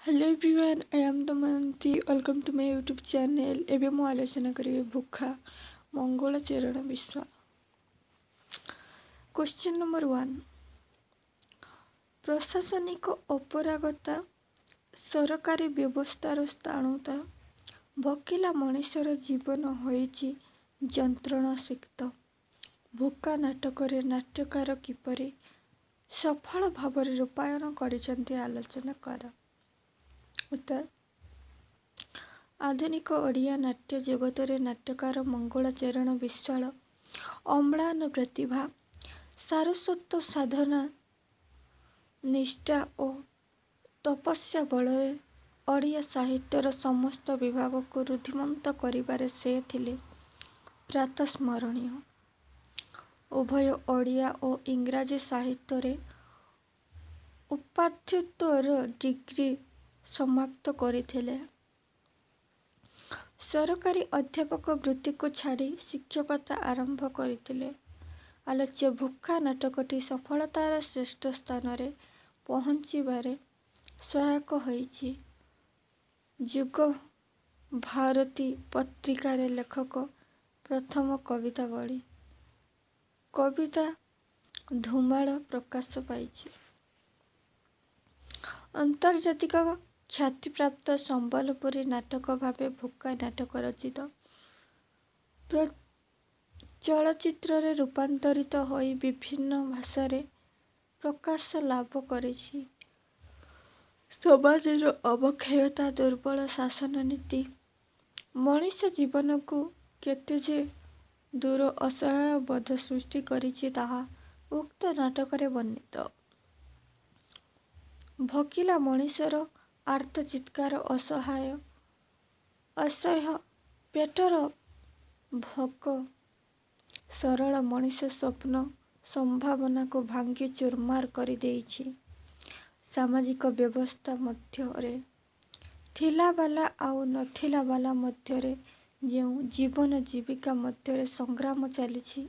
Hello everyone, I am Damayanti. Welcome to my YouTube channel. एबे मु आलोचना करिवे भूखा मंगल चरण विश्व। Question number 1। प्रशासनिक अपरागता, सरकारी व्यवस्थार स्थाणुता, भकिला मनुष्यर जीवन होइछि जंत्रणा सिक्त। भूखा नाटकरे नाट्यकार किपरि सफल भाବରେ रूपायन करिसंती आलोचना कर। उत्तर। आधुनिक ओडिया नाट्य जगतरे नाट्यकार मंगल चरण विश्वाल अम्लान प्रतिभा, सारस्वत साधना, निष्ठा और तपस्या बଳରେ ओडिया साहित्यर समस्त विभाग को रुद्धिमंत करिबारे से थिले प्रातस्मरणीय। उभय ओडिया और इंग्राजी साहित्य उपाध्यायत्वर डिग्री समाप्त करथिले। सरकारी अध्यापक वृत्ति को छाड़ी शिक्षकता आरंभ करथिले। आलोच्य भूखा नाटकटी सफलतार श्रेष्ठ स्थान रे पहुँचीबारे सहायक होइछि। जुग भारती पत्रिकार लेखक प्रथम कविता बड़ी कविता धुमाळ प्रकाश पाइछि। अंतर्जातिक ख्यातिप्राप्त संबलपुरी नाटक भावे भूखा नाटक रचित चलचित्र रे रूपांतरित होई विभिन्न भाषा रे प्रकाश लाभ करिछि। समाजर अवक्षयता, दुर्बल शासन नीति, मनुष्य जीवन को केते जे दूर असहाय बोध सृष्टि करिछि ताहा उक्त नाटक रे वर्णित। भकिला मनुष्यर आर्त चित्कार, असह्य पेटर भोक, सरल मनुष्य स्वप्न संभावना को भांगी चुरमार करि देइछि। सामाजिक व्यवस्था मध्यरे थिला बाला आउ नथिला बाला मध्यरे जेउ जीवन जीविका मध्यरे संग्राम चलिछि।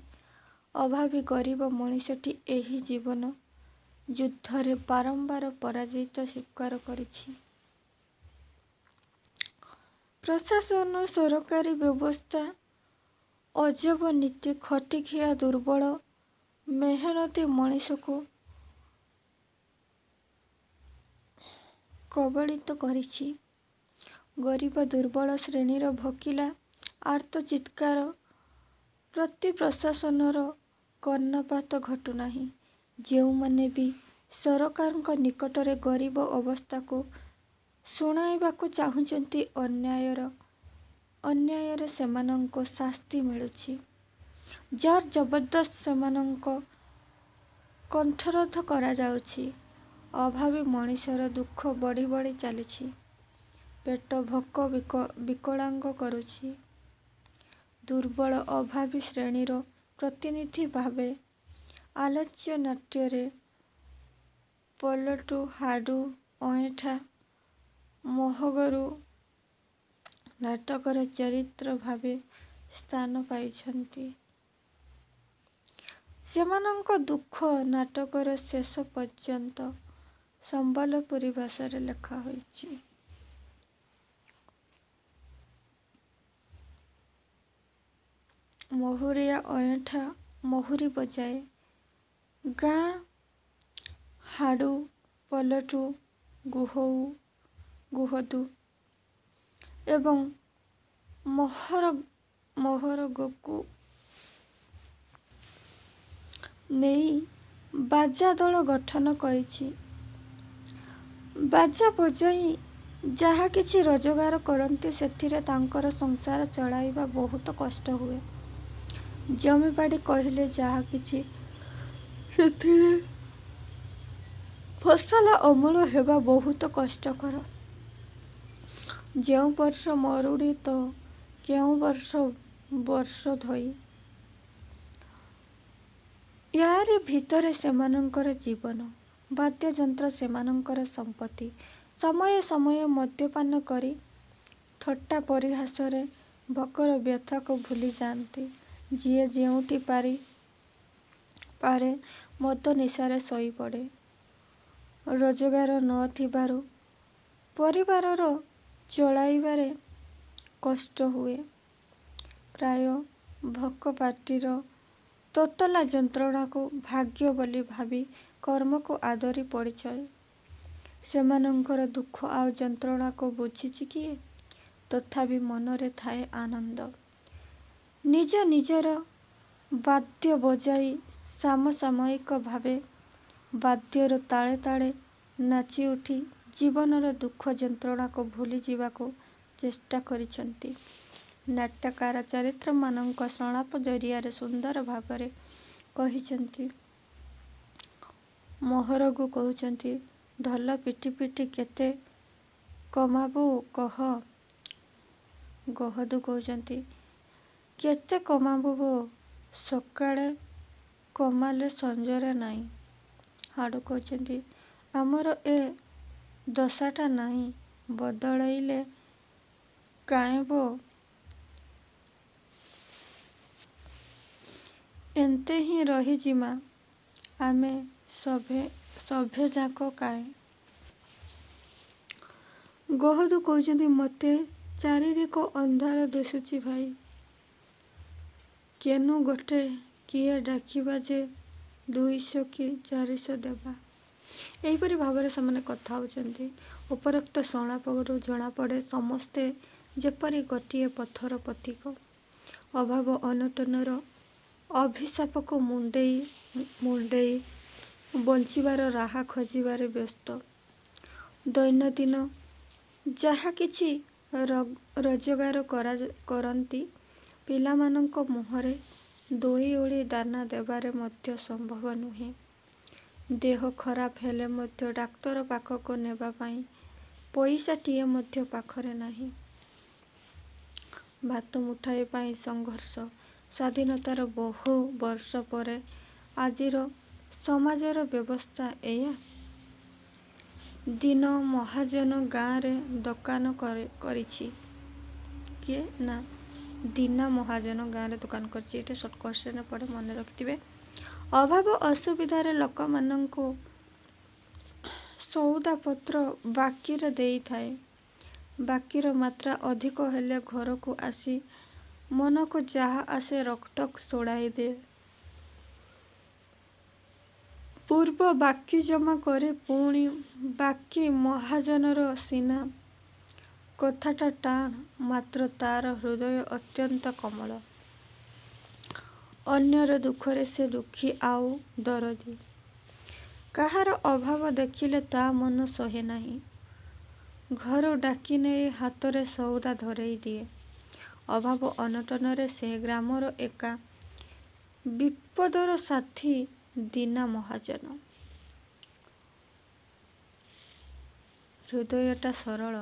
अभावी गरीब मनुष्यटी एही जीवन युद्धरे बारंबार पराजित स्वीकार करिछि। प्रशासन, सरकारी व्यवस्था, अजब नीति, खटिखिया दुर्बल मेहनती मनुष्य को कबलित करिछि। गरीब दुर्बल श्रेणीर भकिला आर्त चित्कार प्रति प्रशासनर कर्णपात घटुनाही। जेउमाने भी सरकारଙ୍କ निकटरे गरीब अवस्था को शुणाइबाकु चाहुचंती अन्यायरे सेमानंको शास्ति मिलुछि। जार जबरदस्त सेमानंको कंठरोध करा जाउछि। अभावी मनुष्यर दुख बढ़ी बढ़ी चलिछि। पेट भोक विकलांग करुछि। दुर्बल अभावी श्रेणीर प्रतिनिधि भावे आलोच्य नाट्ୟରେ पलटू, हाडू, अयठा, मोहगरू नाटकर चरित्र भावे स्थान पाइछन्ति। सेमानंको दुख नाटकर शेष पर्यंत संबलपुरी भाषा रे लेखा होइछि। महुरिया अयठा महुरी बजाए, गाँ हाडू, पलटू, गुहदू एवं मोहरगକୁ ନେଇ ବାଜା ଦଳ ଗଠନ କରିଛି। ବାଜା ବଜାଇ ଯାହା କିଛି ରୋଜଗାର କରନ୍ତି ସେଥିରେ ତାଙ୍କର ସଂସାର ଚଳାଇବା ବହୁତ କଷ୍ଟ ହୁଏ। ଜମିବାଡ଼ି କହିଲେ ଯାହା କିଛି ସେଥିରେ ଫସଲ ଅମଳ ହେବା ବହୁତ କଷ୍ଟକର। ଯେଉଁ ବର୍ଷ ମରୁଡ଼ି ତ କେଉଁ ବର୍ଷ ଧୋଇ। ୟାରି ଭିତରେ ସେମାନଙ୍କର ଜୀବନ। ବାଦ୍ୟଯନ୍ତ୍ର ସେମାନଙ୍କର ସମ୍ପତ୍ତି। ସମୟ ସମୟ ମଦ୍ୟପାନ କରି ଥଟ୍ଟା ପରିହାସରେ ଭୋକର ବ୍ୟଥାକୁ ଭୁଲି ଯାଆନ୍ତି। ଯିଏ ଯେଉଁଠି ପାରେ ମଦ ନିଶାରେ ଶୋଇପଡ଼େ। ରୋଜଗାର ନ ଥିବାରୁ ପରିବାରର ଚଳାଇବାରେ କଷ୍ଟ ହୁଏ। ପ୍ରାୟ ଭୋକ ପାଟିର ତୋତଲା ଯନ୍ତ୍ରଣାକୁ ଭାଗ୍ୟ ବୋଲି ଭାବି କର୍ମକୁ ଆଦରି ପଡ଼ିଥାଏ। ସେମାନଙ୍କର ଦୁଃଖ ଆଉ ଯନ୍ତ୍ରଣାକୁ ବୁଝିଛି କିଏ? ତଥାପି ମନରେ ଥାଏ ଆନନ୍ଦ। ନିଜ ନିଜର ବାଦ୍ୟ ବଜାଇ ସାମସାମୟିକ ଭାବେ ବାଦ୍ୟର ତାଳେ ତାଳେ ନାଚି ଉଠି ଜୀବନର ଦୁଃଖ ଯନ୍ତ୍ରଣାକୁ ଭୁଲି ଯିବାକୁ ଚେଷ୍ଟା କରିଛନ୍ତି। ନାଟ୍ୟକାର ଚରିତ୍ରମାନଙ୍କ ସଂଳାପ ଜରିଆରେ ସୁନ୍ଦର ଭାବରେ କହିଛନ୍ତି। ମୋହରକୁ କହୁଛନ୍ତି, ଢୋଲ ପିଟି ପିଟି କେତେ କମାବୁ କହ। ଗହଦୁ କହୁଛନ୍ତି, କେତେ କମାବୁ ସକାଳେ କମାଲେ ସଞ୍ଜରେ ନାହିଁ। ହାଡ଼ୁ କହୁଛନ୍ତି, ଆମର ଏ ଦଶାଟା ନାହିଁ ବଦଳେଇଲେ କାଏଁବ। ଏନ୍ତେ ହିଁ ରହିଯିମା ଆମେ ସଭେଯାକ କାଏଁ। ଗହଦୁ କହୁଛନ୍ତି, ମୋତେ ଚାରିଦିଗ ଅନ୍ଧାର ଦିଶୁଛି ଭାଇ। କେନୁ ଗୋଟେ କିଏ ଡାକିବା ଯେ 200 କି 400 ଦେବା। ଏହିପରି ଭାବରେ ସେମାନେ କଥା ହେଉଛନ୍ତି। ଉପରୋକ୍ତ ସଂଳାପରୁ ଜଣାପଡ଼େ ସମସ୍ତେ ଯେପରି ଗୋଟିଏ ପଥର ପଥିକ। ଅଭାବ ଅନଟନର ଅଭିଶାପକୁ ମୁଣ୍ଡେଇ ବଞ୍ଚିବାର ରାହା ଖୋଜିବାରେ ବ୍ୟସ୍ତ। ଦୈନନ୍ଦିନ ଯାହା କିଛି ରୋଜଗାର କରନ୍ତି, ପିଲାମାନଙ୍କ ମୁହଁରେ 2 ଓଳି ଦାନା ଦେବାରେ ମଧ୍ୟ ସମ୍ଭବ ନୁହେଁ। ଦେହ ଖରାପ ହେଲେ ମଧ୍ୟ ଡାକ୍ତର ପାଖକୁ ନେବା ପାଇଁ ପଇସାଟିଏ ମଧ୍ୟ ପାଖରେ ନାହିଁ। ଭାତ ମୁଠାଏ ପାଇଁ ସଂଘର୍ଷ। ସ୍ୱାଧୀନତାର ବହୁ ବର୍ଷ ପରେ ଆଜିର ସମାଜର ବ୍ୟବସ୍ଥା ଏଇଆ। ଦୀନ ମହାଜନ ଗାଁରେ ଦୋକାନ କରିଛି। କିଏ? ନା, ଦୀନା ମହାଜନ ଗାଁରେ ଦୋକାନ କରିଛି। ଏଇଟା ସର୍ଟ କୋଶ୍ଚେନ୍ ପଡ଼େ, ମନେ ରଖିଥିବେ। ଅଭାବ ଅସୁବିଧାରେ ଲୋକମାନଙ୍କୁ ସଉଦାପତ୍ର ବାକିରେ ଦେଇଥାଏ। ବାକିର ମାତ୍ରା ଅଧିକ ହେଲେ ଘରକୁ ଆସି ମନକୁ ଯାହା ଆସେ ରୋକଠୋକ ଶୁଣାଇ ଦିଏ। ପୂର୍ବ ବାକି ଜମା କରି ପୁଣି ବାକି ମହାଜନର ସିନା କଥାଟା ଟାଣ, ମାତ୍ର ତାର ହୃଦୟ ଅତ୍ୟନ୍ତ କୋମଳ। ଅନ୍ୟର ଦୁଃଖରେ ସେ ଦୁଃଖୀ ଆଉ ଦରଦୀ। କାହାର ଅଭାବ ଦେଖିଲେ ତା ମନ ସହେ ନାହିଁ। ଘରୁ ଡାକି ନେଇ ହାତରେ ସଉଦା ଧରେଇ ଦିଏ। ଅଭାବ ଅନଟନରେ ସେ ଗ୍ରାମର ଏକା ବିପଦର ସାଥୀ ଦୀନା ମହାଜନ। ହୃଦୟଟା ସରଳ।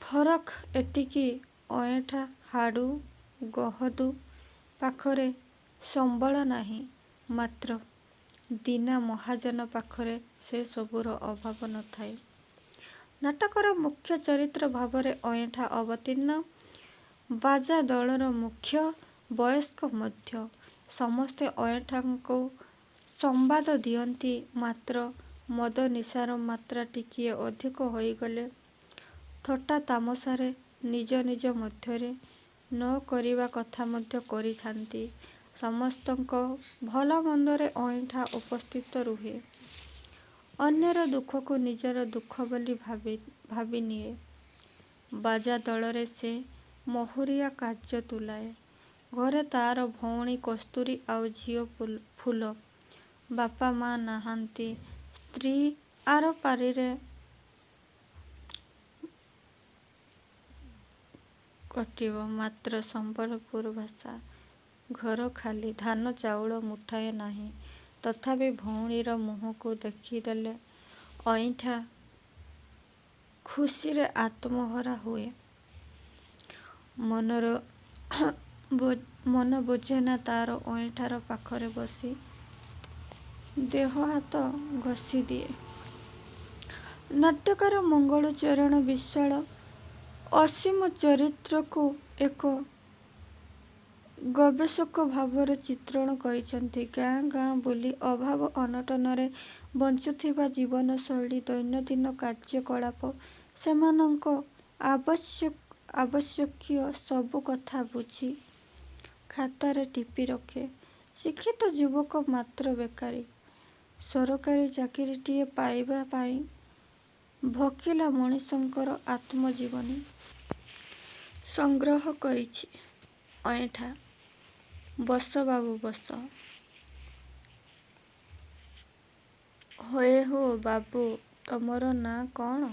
ଫରକ ଏତିକି, ଅଏଁଠା ହାଡ଼ୁ ଗହଦୁ ପାଖରେ ସମ୍ବଳ ନାହିଁ, ମାତ୍ର ଦୀନା ମହାଜନ ପାଖରେ ସେ ସବୁର ଅଭାବ ନଥାଏ। ନାଟକର ମୁଖ୍ୟ ଚରିତ୍ର ଭାବରେ ଅଏଁଠା ଅବତୀର୍ଣ୍ଣ। ବାଜା ଦଳର ମୁଖ୍ୟ, ବୟସ୍କ ମଧ୍ୟ। ସମସ୍ତେ ଅଏଁଠାକୁ ସମ୍ବାଦ ଦିଅନ୍ତି, ମାତ୍ର ମଦ ନିଶାର ମାତ୍ରା ଟିକିଏ ଅଧିକ ହୋଇଗଲେ ଥଟ୍ଟା ତାମସାରେ ନିଜ ନିଜ ମଧ୍ୟରେ ନ କରିବା କଥା ମଧ୍ୟ କରିଥାନ୍ତି। ସମସ୍ତଙ୍କ ଭଲ ମନ୍ଦରେ ଅଏଁଠା ଉପସ୍ଥିତ ରୁହେ। ଅନ୍ୟର ଦୁଃଖକୁ ନିଜର ଦୁଃଖ ବୋଲି ଭାବିନିଏ। ବାଜା ଦଳରେ ସେ ମହୁରିଆ କାର୍ଯ୍ୟ ତୁଲାଏ। ଘରେ ତାର ଭଉଣୀ କସ୍ତୁରୀ ଆଉ ଝିଅ ଫୁଲ। ବାପା ମା ନାହାନ୍ତି। ସ୍ତ୍ରୀ ଆରପାରିରେ କଟିବ, ମାତ୍ର ସମ୍ବଲପୁର ଭାଷା। ଘର ଖାଲି, ଧାନ ଚାଉଳ ମୁଠାଏ ନାହିଁ। ତଥାପି ଭଉଣୀର ମୁହଁକୁ ଦେଖିଦେଲେ ଅଇଁଠା ଖୁସିରେ ଆତ୍ମହରା ହୁଏ। ମନ ବୁଝେନା ତାର ଅଇଁଠାର ପାଖରେ ବସି ଦେହ ହାତ ଘଷି ଦିଏ। ନାଟ୍ୟକାର ମଙ୍ଗଳଚରଣ ବିଶ୍ୱାଳ ଅସୀମ ଚରିତ୍ରକୁ ଏକ ଗବେଷକ ଭାବରେ ଚିତ୍ରଣ କରିଛନ୍ତି। ଗାଁ ଗାଁ ବୁଲି ଅଭାବ ଅନଟନରେ ବଞ୍ଚୁଥିବା ଜୀବନଶୈଳୀ, ଦୈନନ୍ଦିନ କାର୍ଯ୍ୟକଳାପ, ସେମାନଙ୍କ ଆବଶ୍ୟକୀୟ ସବୁ କଥା ବୁଝି ଖାତାରେ ଟିପି ରଖେ। ଶିକ୍ଷିତ ଯୁବକ ମାତ୍ର ବେକାରୀ। ସରକାରୀ ଚାକିରିଟିଏ ପାଇବା ପାଇଁ ଭୋକିଲା ମଣିଷଙ୍କର ଆତ୍ମଜୀବନୀ ସଂଗ୍ରହ କରିଛି। ଅଇଁଠା। ବସ ବାବୁ ବସ। ହେ ହୋ ବାବୁ, ତମର ନାଁ କ'ଣ?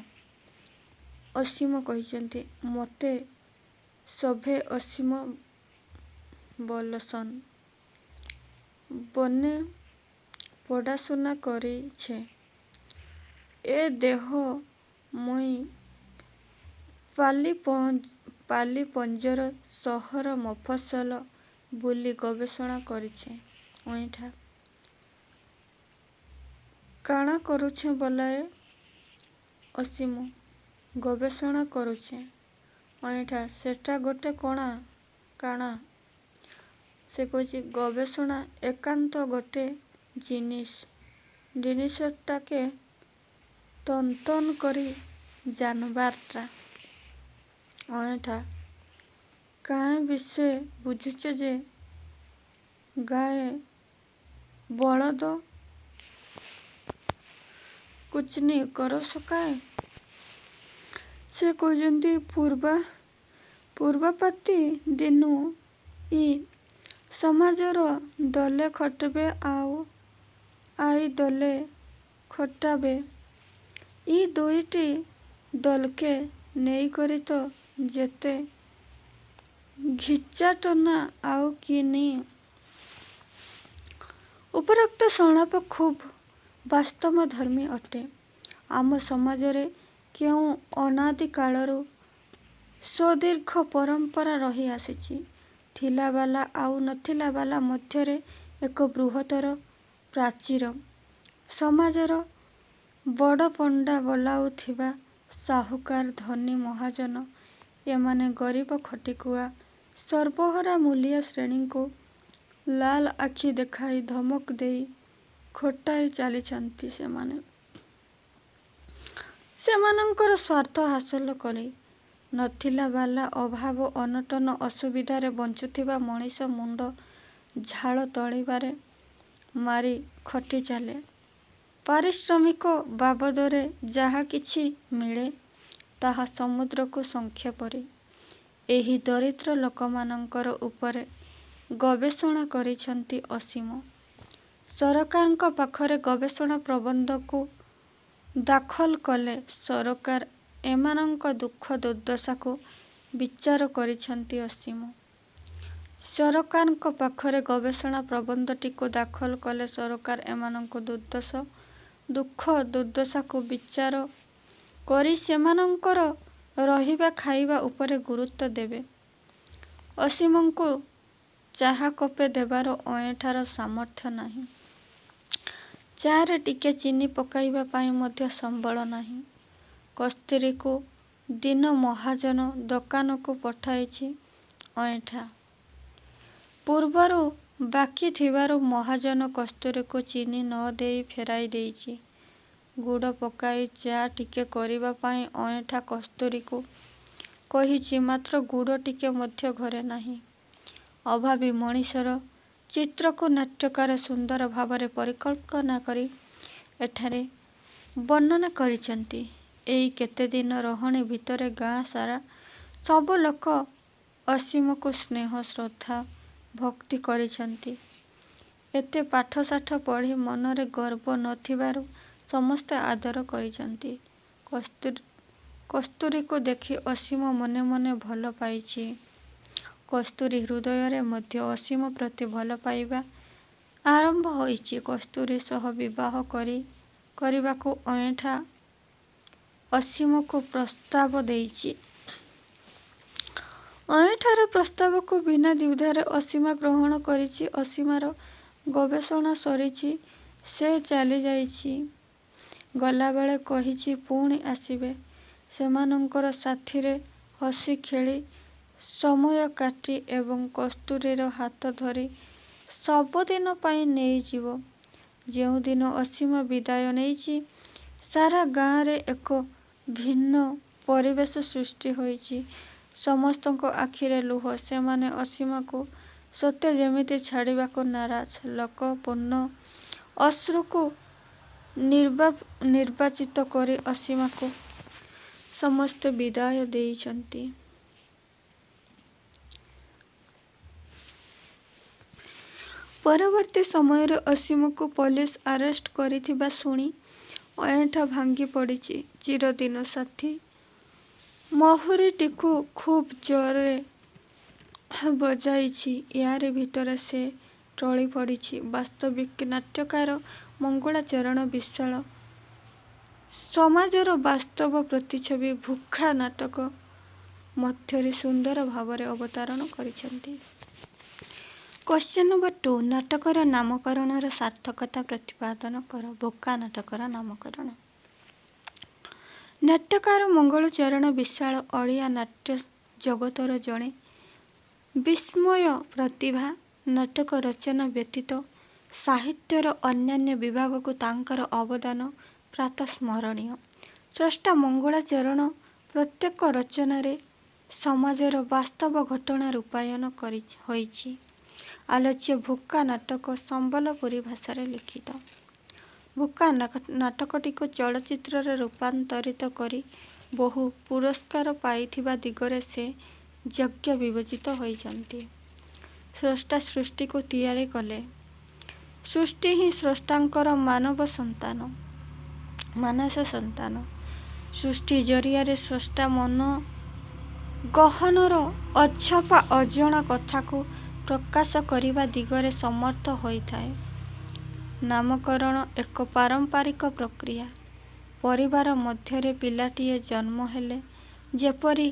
ଅସୀମ କହିଛନ୍ତି। ମୋତେ ସଭେ ଅସୀମ ବୋଲସନ୍। ବନେ ପଢ଼ାଶୁନା କରିଛେ। ଏ ଦେହ ମୁଇଁ ପାଲି ପଞ୍ଜର ସହର ମଫସଲ ବୁଲି ଗବେଷଣା କରିଛେ। ଅଇଁଠା। କାଣା କରୁଛେ ବୋଲାଏ? ଅସୀମ। ଗବେଷଣା କରୁଛେ। ଅଇଁଠା। ସେଟା ଗୋଟେ କାଣା? ସେ କହୁଛି ଗବେଷଣା ଏକାନ୍ତ ଗୋଟେ ଜିନିଷଟାକେ ତନ୍ କରି ଜାନବାରଟା। ଅଇଁଠା। କାଏଁ ବିଷେ ବୁଝୁଛ ଯେ ଗାଏ ବଳଦ କୁଚନି କରସ କାଏଁ? ସେ କହୁଛନ୍ତି ପୂର୍ବାପାତି ଦିନୁ ଇ ସମାଜର ଦଲେ ଖଟବେ ଆଇ ଦଲେ ଖଟାବେ। ଇ ଦୁଇଟି ଦଲକେ ନେଇକରି ତ ଯେତେ ଘିଚାଟନା ଆଉ କି ନି। ଉପରୋକ୍ତ ସଂଳାପ ଖୁବ୍ ବାସ୍ତବଧର୍ମୀ ଅଟେ। ଆମ ସମାଜରେ କେଉଁ ଅନାଦି କାଳରୁ ସୁଦୀର୍ଘ ପରମ୍ପରା ରହି ଆସିଛି। ଥିଲାବାଲା ଆଉ ନଥିଲାବାଲା ମଧ୍ୟରେ ଏକ ବୃହତ୍ତର ପ୍ରାଚୀର। ସମାଜର ବଡ଼ପଣ୍ଡା ବୋଲାଉଥିବା ସାହୁକାର, ଧନୀ, ମହାଜନ ଏମାନେ ଗରିବ ଖଟିଖୁଆ ସର୍ବହରା ମୂଲିଆ ଶ୍ରେଣୀଙ୍କୁ ଲାଲ ଆଖି ଦେଖାଇ ଧମକ ଦେଇ ଖଟାଇ ଚାଲିଛନ୍ତି। ସେମାନଙ୍କର ସ୍ୱାର୍ଥ ହାସଲ କରି ନଥିଲାବାଲା ଅଭାବ ଅନଟନ ଅସୁବିଧାରେ ବଞ୍ଚୁଥିବା ମଣିଷ ମୁଣ୍ଡ ଝାଳ ତଳିବାରେ ମାରି ଖଟି ଚାଲେ। ପାରିଶ୍ରମିକ ବାବଦରେ ଯାହା କିଛି ମିଳେ ତାହା ସମୁଦ୍ରକୁ ଶଙ୍ଖେ ପରି। ଏହି ଦରିଦ୍ର ଲୋକମାନଙ୍କର ଉପରେ ଗବେଷଣା କରିଛନ୍ତି ଅସୀମ। ସରକାରଙ୍କ ପାଖରେ ଗବେଷଣା ପ୍ରବନ୍ଧକୁ ଦାଖଲ କଲେ ସରକାର ଏମାନଙ୍କ ଦୁଃଖ ଦୁର୍ଦ୍ଦଶାକୁ ବିଚାର କରିଛନ୍ତି ଅସୀମ। ସରକାରଙ୍କ ପାଖରେ ଗବେଷଣା ପ୍ରବନ୍ଧଟିକୁ ଦାଖଲ କଲେ ସରକାର ଏମାନଙ୍କ ଦୁଃଖ ଦୁର୍ଦ୍ଦଶାକୁ ବିଚାର କରି ସେମାନଙ୍କର ରହିବା ଖାଇବା ଉପରେ ଗୁରୁତ୍ୱ ଦେବେ। ଅସୀମଙ୍କୁ ଚାହା କପେ ଦେବାର ଅଇଁଠାର ସାମର୍ଥ୍ୟ ନାହିଁ। ଚାରେ ଟିକେ ଚିନି ପକାଇବା ପାଇଁ ମଧ୍ୟ ସମ୍ବଳ ନାହିଁ। କସ୍ତୁରୀକୁ ଦିନ ମହାଜନ ଦୋକାନକୁ ପଠାଇଛି। ଅଇଁଠା। ପୂର୍ବରୁ ବାକି ଥିବାରୁ ମହାଜନ କସ୍ତୁରୀକୁ ଚିନି ନ ଦେଇ ଫେରାଇ ଦେଇଛି। ଗୁଡ଼ ପକାଇ ଚା ଟିକେ କରିବା ପାଇଁ ଅଇଁଠା କସ୍ତୁରୀକୁ କହିଛି, ମାତ୍ର ଗୁଡ଼ ଟିକେ ମଧ୍ୟ ଘରେ ନାହିଁ। ଅଭାବୀ ମଣିଷର ଚିତ୍ରକୁ ନାଟ୍ୟକାର ସୁନ୍ଦର ଭାବରେ ପରିକଳ୍ପନା କରି ଏଠାରେ ବର୍ଣ୍ଣନା କରିଛନ୍ତି। ଏଇ କେତେଦିନ ରହଣି ଭିତରେ ଗାଁ ସାରା ସବୁ ଲୋକ ଅସୀମକୁ ସ୍ନେହ, ଶ୍ରଦ୍ଧା, ଭକ୍ତି କରିଛନ୍ତି। ଏତେ ପାଠଶାଠ ପଢ଼ି ମନରେ ଗର୍ବ ନ ଥିବାରୁ ସମସ୍ତେ ଆଦର କରିଛନ୍ତି। କସ୍ତୁରୀକୁ ଦେଖି ଅସୀମ ମନେ ମନେ ଭଲ ପାଇଛି। କସ୍ତୁରୀ ହୃଦୟରେ ମଧ୍ୟ ଅସୀମ ପ୍ରତି ଭଲ ପାଇବା ଆରମ୍ଭ ହୋଇଛି। କସ୍ତୁରୀ ସହ ବିବାହ କରିବାକୁ ଅଇଁଠା ଅସୀମକୁ ପ୍ରସ୍ତାବ ଦେଇଛି। ଅଇଁଠାର ପ୍ରସ୍ତାବକୁ ବିନା ଦ୍ୱିଧାରେ ଅସୀମା ଗ୍ରହଣ କରିଛି। ଅସୀମାର ଗବେଷଣା ସରିଛି। ସେ ଚାଲିଯାଇଛି। ଗଲାବେଳେ କହିଛି ପୁଣି ଆସିବେ। ସେମାନଙ୍କର ସାଥିରେ ହସି ଖେଳି ସମୟ କାଟି ଏବଂ କସ୍ତୁରୀର ହାତ ଧରି ସବୁଦିନ ପାଇଁ ନେଇଯିବ। ଯେଉଁଦିନ ଅସୀମ ବିଦାୟ ନେଇଛି, ସାରା ଗାଁରେ ଏକ ଭିନ୍ନ ପରିବେଶ ସୃଷ୍ଟି ହୋଇଛି। ସମସ୍ତଙ୍କ ଆଖିରେ ଲୁହ। ସେମାନେ ଅସୀମକୁ ସତେ ଯେମିତି ଛାଡ଼ିବାକୁ ନାରାଜ। ଲୋକ ପୂର୍ଣ୍ଣ ଅଶ୍ରୁକୁ ନିର୍ବାଚିତ କରି ଅସୀମାକୁ ସମସ୍ତେ ବିଦାୟ ଦେଇଛନ୍ତି। ପରବର୍ତ୍ତୀ ସମୟରେ ଅସୀମକୁ ପୋଲିସ ଆରେଷ୍ଟ କରିଥିବା ଶୁଣି ଅଇଁଠା ଭାଙ୍ଗି ପଡ଼ିଛି। ଚିରଦିନ ସାଥୀ ମହୁରୀଟିକୁ ଖୁବ୍ ଜୋରରେ ବଜାଇଛି। ୟାରି ଭିତରେ ସେ ଟଳି ପଡ଼ିଛି। ବାସ୍ତବିକ୍ ନାଟ୍ୟକାର ମଙ୍ଗଳାଚରଣ ବିଶ୍ୱାଳ ସମାଜର ବାସ୍ତବ ପ୍ରତିଛବି ଭୁଖା ନାଟକ ମଧ୍ୟରେ ସୁନ୍ଦର ଭାବରେ ଅବତାରଣ କରିଛନ୍ତି। କ୍ୱେଶ୍ଚନ ନମ୍ବର 2, ନାଟକର ନାମକରଣର ସାର୍ଥକତା ପ୍ରତିପାଦନ କର। ଭୁକା ନାଟକର ନାମକରଣ। ନାଟ୍ୟକାର ମଙ୍ଗଳଚରଣ ବିଶ୍ୱାଳ ଓଡ଼ିଆ ନାଟ୍ୟ ଜଗତର ଜଣେ ବିସ୍ମୟ ପ୍ରତିଭା। ନାଟକ ରଚନା ବ୍ୟତୀତ ସାହିତ୍ୟର ଅନ୍ୟାନ୍ୟ ବିଭାଗକୁ ତାଙ୍କର ଅବଦାନ ପ୍ରାତଃସ୍ମରଣୀୟ। ସ୍ରଷ୍ଟା ମଙ୍ଗଳାଚରଣ ପ୍ରତ୍ୟେକ ରଚନାରେ ସମାଜର ବାସ୍ତବ ଘଟଣା ରୂପାୟନ ହୋଇଛି। ଆଲୋଚ୍ୟ ଭୁକା ନାଟକ ସମ୍ବଲପୁରୀ ଭାଷାରେ ଲିଖିତ। ଭୁକା ନାଟକଟିକୁ ଚଳଚ୍ଚିତ୍ରରେ ରୂପାନ୍ତରିତ କରି ବହୁ ପୁରସ୍କାର ପାଇଥିବା ଦିଗରେ ସେ ଯୋଗ୍ୟ ବିବେଚିତ ହୋଇଛନ୍ତି। ସ୍ରଷ୍ଟା ସୃଷ୍ଟିକୁ ତିଆରି କଲେ। ସୃଷ୍ଟି ହିଁ ସ୍ରଷ୍ଟାଙ୍କର ମାନସ ସନ୍ତାନ। ସୃଷ୍ଟି ଜରିଆରେ ସ୍ରଷ୍ଟା ମନ ଗହନର ଅଛପା ଅଜଣା କଥାକୁ ପ୍ରକାଶ କରିବା ଦିଗରେ ସମର୍ଥ ହୋଇଥାଏ। ନାମକରଣ ଏକ ପାରମ୍ପରିକ ପ୍ରକ୍ରିୟା। ପରିବାର ମଧ୍ୟରେ ପିଲାଟିଏ ଜନ୍ମ ହେଲେ ଯେପରି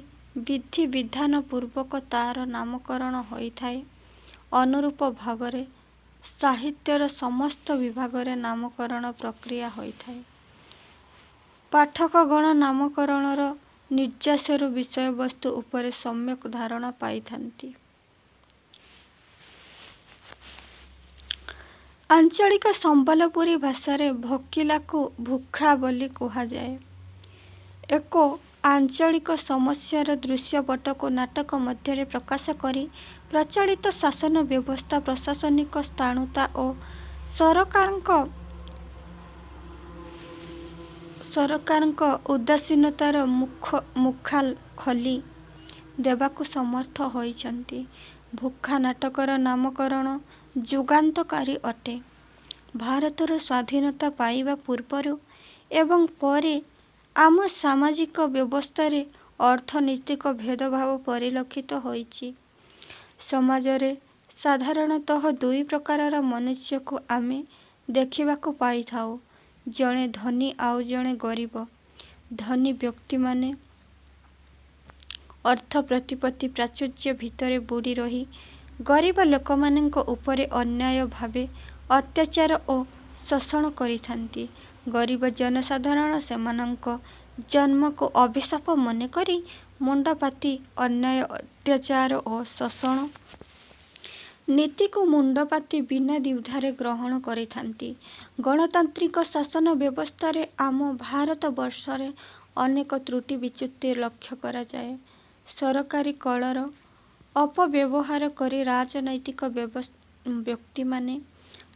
ବିଧି ବିଧାନ ପୂର୍ବକ ତା'ର ନାମକରଣ ହୋଇଥାଏ, ଅନୁରୂପ ଭାବରେ ସାହିତ୍ୟର ସମସ୍ତ ବିଭାଗରେ ନାମକରଣ ପ୍ରକ୍ରିୟା ହୋଇଥାଏ। ପାଠକଗଣ ନାମକରଣର ନିର୍ଯ୍ୟାସରୁ ବିଷୟବସ୍ତୁ ଉପରେ ସମ୍ୟକ୍ ଧାରଣା ପାଇଥାନ୍ତି। ଆଞ୍ଚଳିକ ସମ୍ବଲପୁରୀ ଭାଷାରେ ଭୋକିଲାକୁ ଭୁଖା ବୋଲି କୁହାଯାଏ। ଏକ ଆଞ୍ଚଳିକ ସମସ୍ୟାର ଦୃଶ୍ୟପଟକୁ ନାଟକ ମଧ୍ୟରେ ପ୍ରକାଶ କରି ପ୍ରଚଳିତ ଶାସନ ବ୍ୟବସ୍ଥା, ପ୍ରଶାସନିକ ସ୍ଥାଣୁତା ଓ ସରକାରଙ୍କ ଉଦାସୀନତାର ମୁଖା ଖୋଲି ଦେବାକୁ ସମର୍ଥ ହୋଇଛନ୍ତି। ଭୁକା ନାଟକର ନାମକରଣ ଯୁଗାନ୍ତକାରୀ ଅଟେ। ଭାରତର ସ୍ୱାଧୀନତା ପାଇବା ପୂର୍ବରୁ ଏବଂ ପରେ ଆମ ସାମାଜିକ ବ୍ୟବସ୍ଥାରେ ଅର୍ଥନୈତିକ ଭେଦଭାବ ପରିଲକ୍ଷିତ ହୋଇଛି। ସମାଜରେ ସାଧାରଣତଃ ଦୁଇ ପ୍ରକାରର ମନୁଷ୍ୟକୁ ଆମେ ଦେଖିବାକୁ ପାଇଥାଉ, ଜଣେ ଧନୀ ଆଉ ଜଣେ ଗରିବ। ଧନୀ ବ୍ୟକ୍ତିମାନେ ଅର୍ଥ ପ୍ରତିପତ୍ତି ପ୍ରାଚୁର୍ଯ୍ୟ ଭିତରେ ବୁଡ଼ି ରହି ଗରିବ ଲୋକମାନଙ୍କ ଉପରେ ଅନ୍ୟାୟ ଭାବେ ଅତ୍ୟାଚାର ଓ ଶୋଷଣ କରିଥାନ୍ତି। ଗରିବ ଜନସାଧାରଣ ସେମାନଙ୍କ ଜନ୍ମକୁ ଅଭିଶାପ ମନେକରି ମୁଣ୍ଡପାତି ଅନ୍ୟାୟ, ଅତ୍ୟାଚାର ଓ ଶୋଷଣ ନୀତିକୁ ମୁଣ୍ଡପାତି ବିନା ଦ୍ୱିଧାରେ ଗ୍ରହଣ କରିଥାନ୍ତି। ଗଣତାନ୍ତ୍ରିକ ଶାସନ ବ୍ୟବସ୍ଥାରେ ଆମ ଭାରତବର୍ଷରେ ଅନେକ ତ୍ରୁଟି ବିଚ୍ୟୁତି ଲକ୍ଷ୍ୟ କରାଯାଏ। ସରକାରୀ କଳର ଅପବ୍ୟବହାର କରି ରାଜନୈତିକ ବ୍ୟକ୍ତିମାନେ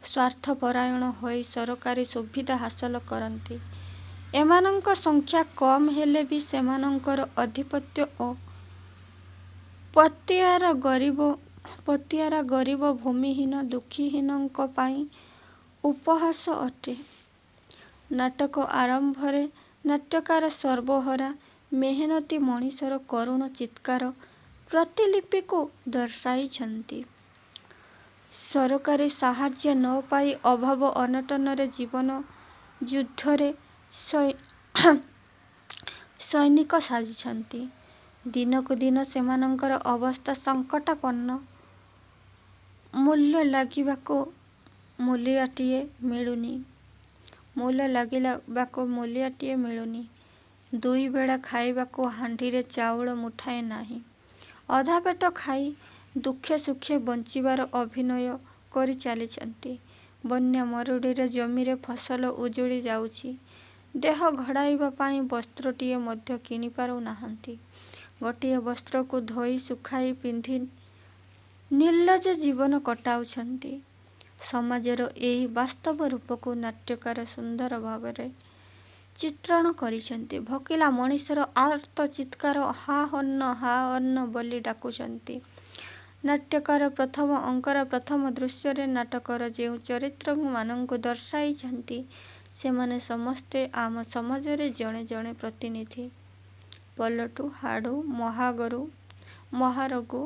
ସ୍ୱାର୍ଥପରାୟଣ ହୋଇ ସରକାରୀ ସୁବିଧା ହାସଲ କରନ୍ତି। ଏମାନଙ୍କ ସଂଖ୍ୟା କମ୍ ହେଲେ ବି ସେମାନଙ୍କର ଆଧିପତ୍ୟ ଓ ପତିଆରା ଗରିବ ଭୂମିହୀନ ଦୁଃଖୀହୀନଙ୍କ ପାଇଁ ଉପହାସ ଅଟେ। ନାଟକ ଆରମ୍ଭରେ ନାଟ୍ୟକାର ସର୍ବହରା ମେହନତୀ ମଣିଷର କରୁଣ ଚିତ୍କାର ପ୍ରତିଲିପିକୁ ଦର୍ଶାଇଛନ୍ତି। ସରକାରୀ ସାହାଯ୍ୟ ନ ପାଇ ଅଭାବ ଅନଟନରେ ଜୀବନ ଯୁଦ୍ଧରେ ସୈନିକ ସାଜିଛନ୍ତି। ଦିନକୁ ଦିନ ସେମାନଙ୍କର ଅବସ୍ଥା ସଙ୍କଟାପନ୍ନ। ମୂଲ ଲାଗିବାକୁ ମୂଲିଆଟିଏ ମିଳୁନି। ଦୁଇ ବେଳା ଖାଇବାକୁ ହାଣ୍ଡିରେ ଚାଉଳ ମୁଠାଏ ନାହିଁ। ଅଧା ପେଟ ଖାଇ ଦୁଃଖେ ସୁଖେ ବଞ୍ଚିବାର ଅଭିନୟ କରି ଚାଲିଛନ୍ତି। ବନ୍ୟା ମରୁଡ଼ିରେ ଜମିରେ ଫସଲ ଉଜୁଡ଼ି ଯାଉଛି। ଦେହ ଘୋଡ଼ାଇବା ପାଇଁ ବସ୍ତ୍ରଟିଏ ମଧ୍ୟ କିଣି ପାରୁନାହାନ୍ତି। ଗୋଟିଏ ବସ୍ତ୍ରକୁ ଧୋଇ ଶୁଖାଇ ପିନ୍ଧି ନିର୍ଲଜ୍ଜ ଜୀବନ କଟାଉଛନ୍ତି। ସମାଜର ଏହି ବାସ୍ତବ ରୂପକୁ ନାଟ୍ୟକାର ସୁନ୍ଦର ଭାବରେ ଚିତ୍ରଣ କରିଛନ୍ତି। ଭୋକିଲା ମଣିଷର ଆର୍ତ୍ତ ଚିତ୍କାର ହା ଅନ୍ନ ବୋଲି ଡାକୁଛନ୍ତି। ନାଟ୍ୟକାର ପ୍ରଥମ ଅଙ୍କର ପ୍ରଥମ ଦୃଶ୍ୟରେ ନାଟକର ଯେଉଁ ଚରିତ୍ରମାନଙ୍କୁ ଦର୍ଶାଇଛନ୍ତି ସେମାନେ ସମସ୍ତେ ଆମ ସମାଜରେ ଜଣେ ଜଣେ ପ୍ରତିନିଧି। ପଲଟୁ, ହାଡ଼ୁ, ମହାରଗୁ,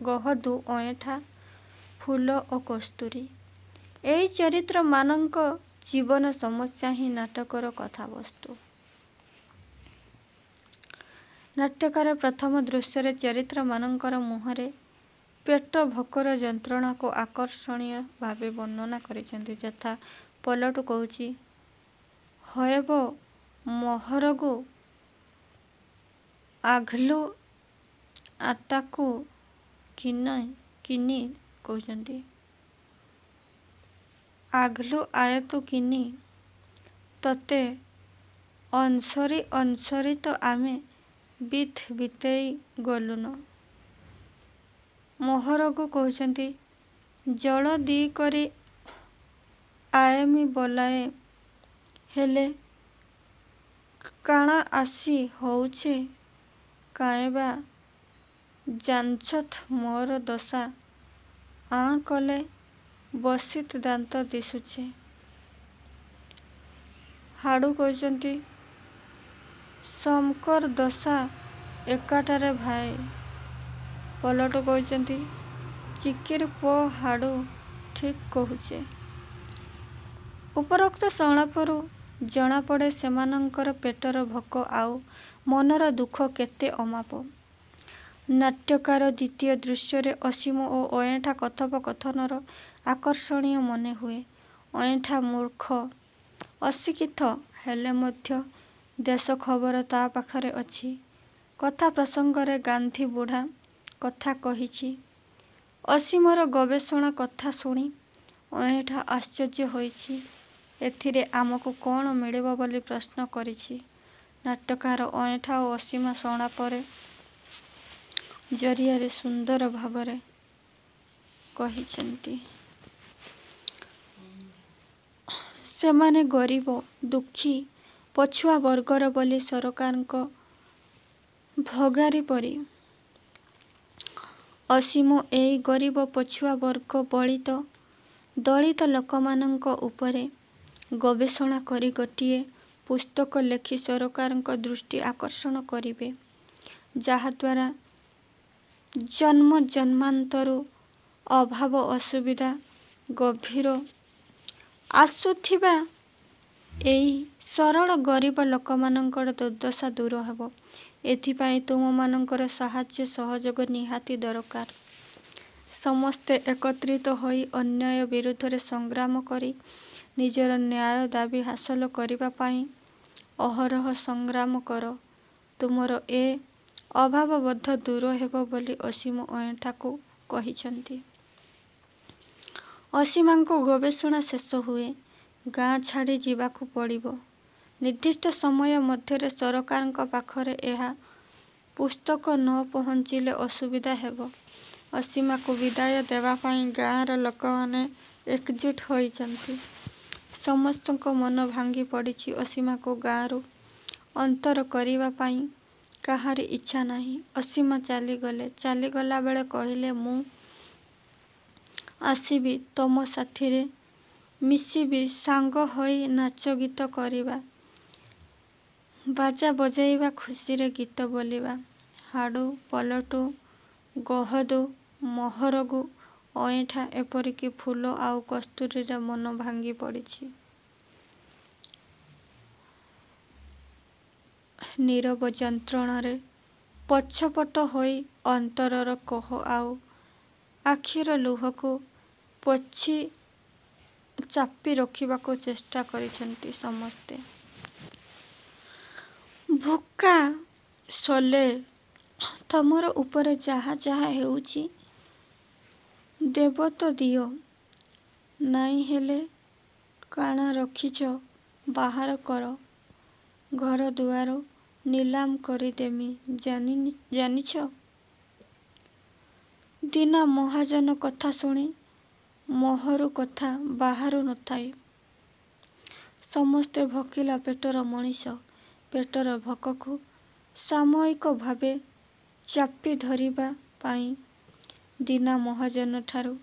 ଗହଦୁ, ଅଇଁଠା, ଫୁଲ ଓ କସ୍ତୁରୀ। ଏହି ଚରିତ୍ରମାନଙ୍କ ଜୀବନ ସମସ୍ୟା ହିଁ ନାଟକର କଥାବସ୍ତୁ। ନାଟ୍ୟକାର ପ୍ରଥମ ଦୃଶ୍ୟରେ ଚରିତ୍ରମାନଙ୍କର ମୁହଁରେ ପେଟ ଭୋକର ଯନ୍ତ୍ରଣାକୁ ଆକର୍ଷଣୀୟ ଭାବେ ବର୍ଣ୍ଣନା କରିଛନ୍ତି। ଯଥା ପଲଟୁ କହୁଛି, ହଏବ ମହରଗୁ ଆଘ୍ଲୁ ଆତାକୁ କିନି କହୁଛନ୍ତି, ଆଘ୍ଲୁ ଆୟତୁ କିନି ତତେ ଅନସରି ତ ଆମେ ବିତେଇ ଗଲୁନ। ମହରଗୁ କହୁଛନ୍ତି, ଜଳ ଦି କରି ଆଏମି ବଲାଏ ହେଲେ କାଣା ଆସି ହଉଛେ କାଏଁବା ଜାନଛଥ୍ ମୋର ଦଶା ଆଁ କଲେ ବସିତ୍ ଦାନ୍ତ ଦିଶୁଛେ। ହାଡ଼ୁ କହୁଛନ୍ତି, ସମକର ଦଶା ଏକାଟାରେ ଭାଇ। ପଲଟୁ କହୁଛନ୍ତି, ଚିକିର ପୋ ହାଡ଼ୁ ଠିକ୍ କହୁଛେ। ଉପରୋକ୍ତ ସଂଳାପରୁ ଜଣାପଡ଼େ ସେମାନଙ୍କର ପେଟର ଭୋକ ଆଉ ମନର ଦୁଃଖ କେତେ ଅମାପ। ନାଟ୍ୟକାର ଦ୍ୱିତୀୟ ଦୃଶ୍ୟରେ ଅସୀମ ଓ ଅଇଁଠା କଥୋପକଥନର ଆକର୍ଷଣୀୟ ମନେ ହୁଏ। ଅଇଁଠା ମୂର୍ଖ, ଅଶିକ୍ଷିତ ହେଲେ ମଧ୍ୟ ଦେଶ ଖବର ତା ପାଖରେ ଅଛି। କଥା ପ୍ରସଙ୍ଗରେ ଗାନ୍ଧୀ ବୁଢ଼ା କଥା କହିଛି। ଅସୀମର ଗବେଷଣା କଥା ଶୁଣି ଅଇଁଠା ଆଶ୍ଚର୍ଯ୍ୟ ହୋଇଛି। ଏଥିରେ ଆମକୁ କ'ଣ ମିଳିବ ବୋଲି ପ୍ରଶ୍ନ କରିଛି। ନାଟ୍ୟକାର ଅଇଁଠା ଓ ଅସୀମ ସଂଳାପରେ ଜରିଆରେ ସୁନ୍ଦର ଭାବରେ କହିଛନ୍ତି। ସେମାନେ ଗରିବ, ଦୁଃଖୀ, ପଛୁଆ ବର୍ଗର ବୋଲି ସରକାରଙ୍କ ଭଗାରୀ ପରି। ଅସୀମ ଏଇ ଗରିବ ପଛୁଆ ବର୍ଗ ଦଳିତ ଲୋକମାନଙ୍କ ଉପରେ ଗବେଷଣା କରି ଗୋଟିଏ ପୁସ୍ତକ ଲେଖି ସରକାରଙ୍କ ଦୃଷ୍ଟି ଆକର୍ଷଣ କରିବେ। ଯାହାଦ୍ୱାରା ଜନ୍ମ ଜନ୍ମାନ୍ତରୁ ଅଭାବ ଅସୁବିଧା ଗଭୀର ଆସୁଥିବା ଏଇ ସରଳ ଗରିବ ଲୋକମାନଙ୍କର ଦୁର୍ଦ୍ଦଶା ଦୂର ହେବ। ଏଥିପାଇଁ ତୁମମାନଙ୍କର ସାହାଯ୍ୟ ସହଯୋଗ ନିହାତି ଦରକାର। ସମସ୍ତେ ଏକତ୍ରିତ ହୋଇ ଅନ୍ୟାୟ ବିରୁଦ୍ଧରେ ସଂଗ୍ରାମ କରି ନିଜର ନ୍ୟାୟ ଦାବୀ ହାସଲ କରିବା ପାଇଁ ଅହରହ ସଂଗ୍ରାମ କର। ତୁମର ଏ ଅଭାବ ବୋଧ ଦୂର ହେବ ବୋଲି ଅସୀମ ଅଇଁଠାକୁ କହିଛନ୍ତି। ଅସୀମାଙ୍କ ଗବେଷଣା ଶେଷ ହୁଏ। ଗାଁ ଛାଡ଼ି ଯିବାକୁ ପଡ଼ିବ। ନିର୍ଦ୍ଦିଷ୍ଟ ସମୟ ମଧ୍ୟରେ ସରକାରଙ୍କ ପାଖରେ ଏହା ପୁସ୍ତକ ନ ପହଞ୍ଚିଲେ ଅସୁବିଧା ହେବ। ଅସୀମାକୁ ବିଦାୟ ଦେବା ପାଇଁ ଗାଁର ଲୋକମାନେ ଏକଜୁଟ ହୋଇଛନ୍ତି। ସମସ୍ତଙ୍କ ମନ ଭାଙ୍ଗି ପଡ଼ିଛି। ଅସୀମାକୁ ଗାଁରୁ ଅନ୍ତର କରିବା ପାଇଁ କାହାରି ଇଚ୍ଛା ନାହିଁ। ଅସୀମା ଚାଲିଗଲେ। ଚାଲିଗଲା ବେଳେ କହିଲେ, ମୁଁ ଆସିବି ତମ ସାଥିରେ ମିଶିବି, ସାଙ୍ଗ ହୋଇ ନାଚ ଗୀତ କରିବା, ବାଜା ବଜାଇବା, ଖୁସିରେ ଗୀତ ବୋଲିବା। ହାଡ଼ୁ, ପଲଟୁ, ଗହଦୁ, ମହରଗୁ, ଅଇଁଠା ଏପରିକି ଫୁଲ ଆଉ କସ୍ତୁରୀର ମନ ଭାଙ୍ଗି ପଡ଼ିଛି। ନୀରବ ଯନ୍ତ୍ରଣାରେ ପଛପଟ ହୋଇ ଅନ୍ତରର କୋହ ଆଉ ଆଖିର ଲୁହକୁ ପୋଛି ଚାପି ରଖିବାକୁ ଚେଷ୍ଟା କରିଛନ୍ତି ସମସ୍ତେ। ଭୋକା ଶୋଲେ ତମର ଉପରେ ଯାହା ଯାହା ହେଉଛି ଦେବ ତ ଦିଅ, ନାଇଁ ହେଲେ କାଣା ରଖିଛ ବାହାର କର, ଘର ଦୁଆର ନିଲାମ କରିଦେମି ଜାନିଛ। ଦୀନା ମହାଜନ କଥା ଶୁଣି ମହରୁ କଥା ବାହାରୁ ନଥାଏ। ସମସ୍ତେ ଭୋକିଲା ପେଟର ମଣିଷ। ପେଟର ଭୋକକୁ ସାମୟିକ ଭାବେ ଚାପି ଧରିବା ପାଇଁ ଦୀନା ମହାଜନଠାରୁ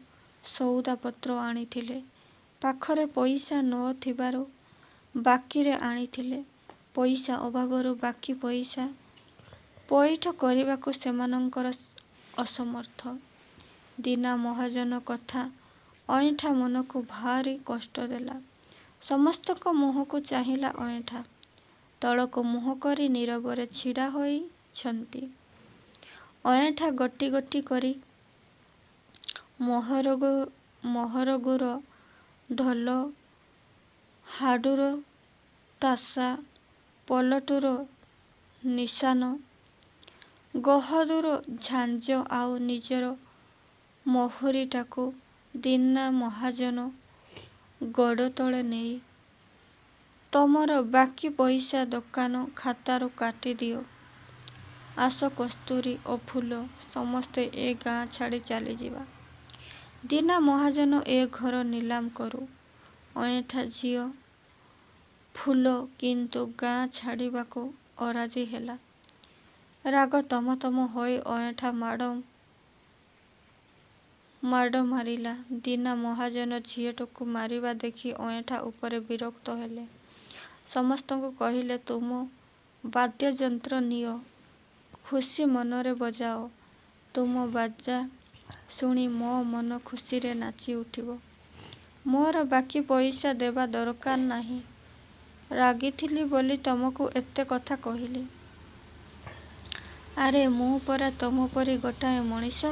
ସଉଦାପତ୍ର ଆଣିଥିଲେ। ପାଖରେ ପଇସା ନ ଥିବାରୁ ବାକିରେ ଆଣିଥିଲେ। ପଇସା ଅଭାବରୁ ବାକି ପଇସା ପଇଠ କରିବାକୁ ସେମାନଙ୍କର ଅସମର୍ଥ। ଦୀନା ମହାଜନ କଥା ଅଇଁଠା ମନକୁ ଭାରି କଷ୍ଟ ଦେଲା। ସମସ୍ତଙ୍କ ମୁହଁକୁ ଚାହିଁଲା ଅଇଁଠା। ତଳକୁ ମୁହଁ କରି ନୀରବରେ ଛିଡ଼ା ହୋଇଛନ୍ତି। ଅଇଁଠା ଗୋଟି ଗୋଟି କରି ମହରଗୁର ଢୋଲ, ହାଡ଼ୁର ତାସା, ପଲଟୁର ନିଶାନ, ଗହଦୁର ଝାଞ୍ଜ ଆଉ ନିଜର ମହୁରୀଟାକୁ ଦୀନା ମହାଜନ ଗୋଡ଼ ତଳେ ନେଇ ତମର ବାକି ପଇସା ଦୋକାନ ଖାତାରୁ କାଟିଦିଅ। ଆସ କସ୍ତୁରୀ ଓ ଫୁଲ, ସମସ୍ତେ ଏ ଗାଁ ଛାଡ଼ି ଚାଲିଯିବା। ଦୀନା ମହାଜନ ଏ ଘର ନିଲାମ କରୁ। ଅଇଁଠା ଝିଅ ଫୁଲ କିନ୍ତୁ ଗାଁ ଛାଡ଼ିବାକୁ ଅରାଜି ହେଲା। ରାଗ ତମ ତମ ହୋଇ ଅଇଁଠା ମାଡ଼ ମାରିଲା। ଦୀନା ମହାଜନ ଝିଅଟିକୁ ମାରିବା ଦେଖି ଅଇଁଠା ଉପରେ ବିରକ୍ତ ହେଲେ। ସମସ୍ତଙ୍କୁ କହିଲେ, ତୁମ ବାଦ୍ୟଯନ୍ତ୍ର ନିଅ, ଖୁସି ମନରେ ବଜାଅ। ତୁମ ବାଜା ଶୁଣି ମୋ ମନ ଖୁସିରେ ନାଚି ଉଠିବ। ମୋର ବାକି ପଇସା ଦେବା ଦରକାର ନାହିଁ। ରାଗିଥିଲି ବୋଲି ତମକୁ ଏତେ କଥା କହିଲି। ଆରେ ମୁଁ ପରା ତମ ପରି ଗୋଟାଏ ମଣିଷ।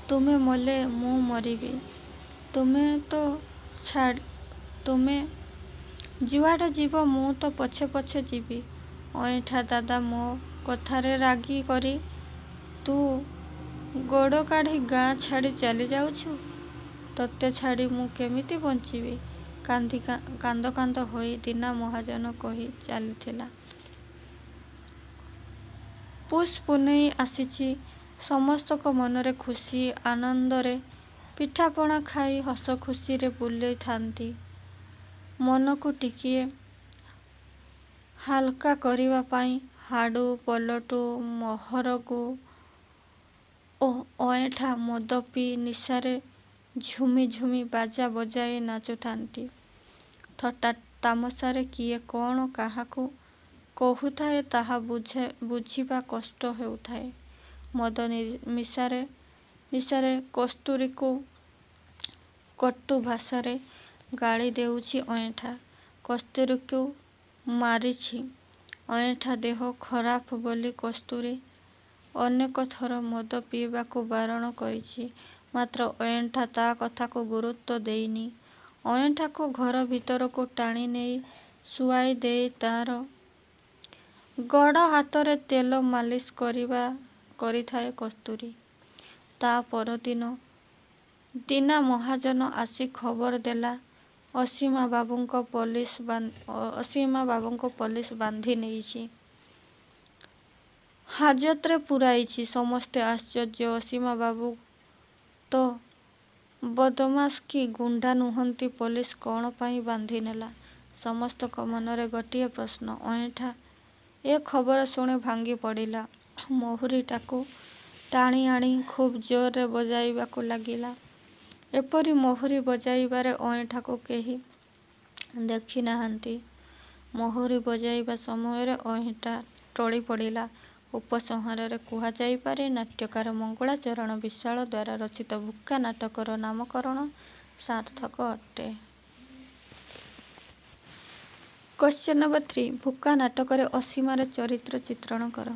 ତୁମେ ମଲେ ମୁଁ ମରିବି। ତୁମେ ଯୁଆଡ଼େ ଯିବ ମୁଁ ତ ପଛେ ପଛେ ଯିବି। ଅଇଁଠା ଦାଦା ମୋ କଥାରେ ରାଗି କରି ତୁ ଗୋଡ଼ କାଢ଼ି ଗାଁ ଛାଡ଼ି ଚାଲି ଯାଉଛୁ। ତୋତେ ଛାଡ଼ି ମୁଁ କେମିତି ବଞ୍ଚିବି? କାନ୍ଦ କାନ୍ଦ ହୋଇ ଦୀନା ମହାଜନ କହି ଚାଲିଥିଲା। ପୁଷ ପୁନେଇଁ ଆସିଛି। ସମସ୍ତଙ୍କ ମନରେ ଖୁସି ଆନନ୍ଦରେ ପିଠାପଣା ଖାଇ ହସ ଖୁସିରେ ବୁଲିଥାନ୍ତି। ମନକୁ ଟିକିଏ ହାଲକା କରିବା ପାଇଁ ହାଡ଼ୁ, ପଲଟୁ, ମହରଗୁ ଓ ଅଇଁଠା ମଦ ପିଇ ନିଶାରେ ଝୁମି ଝୁମି ବାଜା ବଜାଇ ନାଚୁଥାନ୍ତି। ଥଟ୍ଟା ତାମସାରେ କିଏ କ'ଣ କାହାକୁ କହୁଥାଏ ତାହା ବୁଝିବା କଷ୍ଟ ହେଉଥାଏ। ମଦ ନିଶାରେ କସ୍ତୁରୀକୁ କଟୁ ଭାଷାରେ ଗାଳି ଦେଉଛି ଅଇଁଠା। କସ୍ତୁରୀକୁ ମାରିଛି। ଅଇଁଠା ଦେହ ଖରାପ ବୋଲି କସ୍ତୁରୀ ଅନେକ ଥର ମଦ ପିଇବାକୁ ବାରଣ କରିଛି। ମାତ୍ର ଅଇଁଠା ତା କଥାକୁ ଗୁରୁତ୍ୱ ଦେଇନି। ଅଇଁଠାକୁ ଘର ଭିତରକୁ ଟାଣି ନେଇ ଶୁଆଇ ଦେଇ ତାର ଗୋଡ଼ ହାତରେ ତେଲ ମାଲିସ କରିଥାଏ କସ୍ତୁରୀ। ତା ପରଦିନ ଦୀନା ମହାଜନ ଆସି ଖବର ଦେଲା, ଅସୀମା ବାବୁଙ୍କୁ ପୋଲିସ ବାନ୍ଧି ନେଇଛି। ହାଜତରେ ପୁରାଇଛି। ସମସ୍ତେ ଆଶ୍ଚର୍ଯ୍ୟ। ଅସୀମା ବାବୁ ତ ବଦମାସ କି ଗୁଣ୍ଡା ନୁହନ୍ତି, ପୋଲିସ କ'ଣ ପାଇଁ ବାନ୍ଧି ନେଲା? ସମସ୍ତଙ୍କ ମନରେ ଗୋଟିଏ ପ୍ରଶ୍ନ। ଅଇଁଠା ଏ ଖବର ଶୁଣି ଭାଙ୍ଗି ପଡ଼ିଲା। ମହୁରୀଟାକୁ ଟାଣି ଆଣି ଖୁବ୍ ଜୋରରେ ବଜାଇବାକୁ ଲାଗିଲା। ଏପରି ମହୁରୀ ବଜାଇବାରେ ଅଇଁଠାକୁ କେହି ଦେଖି ନାହାନ୍ତି। ମହୁରୀ ବଜାଇବା ସମୟରେ ଅଇଁଠା ଟଳି ପଡ଼ିଲା। ଉପସଂହାରରେ କୁହାଯାଇପାରେ, ନାଟ୍ୟକାର ମଙ୍ଗୁଳା ଚରଣ ବିଶ୍ୱାଳ ଦ୍ୱାରା ରଚିତ ଭୁକା ନାଟକର ନାମକରଣ ସାର୍ଥକ ଅଟେ। କ୍ୱେଶ୍ଚନ ନମ୍ବର 3 ଭୁକା ନାଟକରେ ଅସୀମାର ଚରିତ୍ର ଚିତ୍ରଣ କର।